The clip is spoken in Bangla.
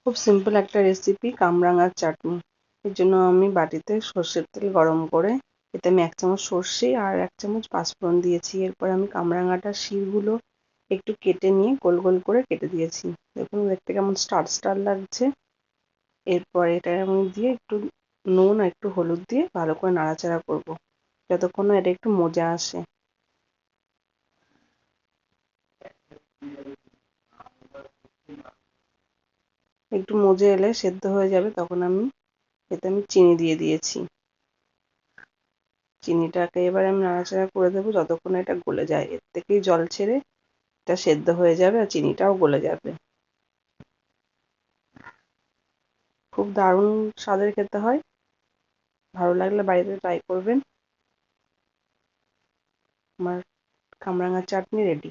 খুব সিম্পল একটা রেসিপি কামরাঙার চাটনি। এর জন্য আমি বাটিতে সর্ষের তেল গরম করে এতে আমি 1 চামচ সর্ষে আর 1 চামচ পাঁচফোড়ন দিয়েছি। এরপর আমি কামরাঙাটার শিরগুলো একটু কেটে নিয়ে গোল গোল করে কেটে দিয়েছি। দেখুন দেখতে কেমন স্টার স্টার লাগছে। এরপর এটা আমি দিয়ে একটু নুন আর একটু হলুদ দিয়ে ভালো করে নাড়াচাড়া করব যতক্ষণ না এটা একটু মজে আসে। একটু মজে এলে সেদ্ধ হয়ে যাবে তখন এতে আমি চিনি দিয়ে দিয়েছি। চিনিটাকে এবার আমি নাড়াচাড়া করে দেবো যতক্ষণ না এটা গলে যায়। এর থেকেই জল ছেড়ে এটা সেদ্ধ হয়ে যাবে আর চিনিটাও গলে যাবে। খুব দারুণ স্বাদের খেতে হয়। ভালো লাগলে বাড়িতে ট্রাই করবেন। আমার কামরাঙার চাটনি রেডি।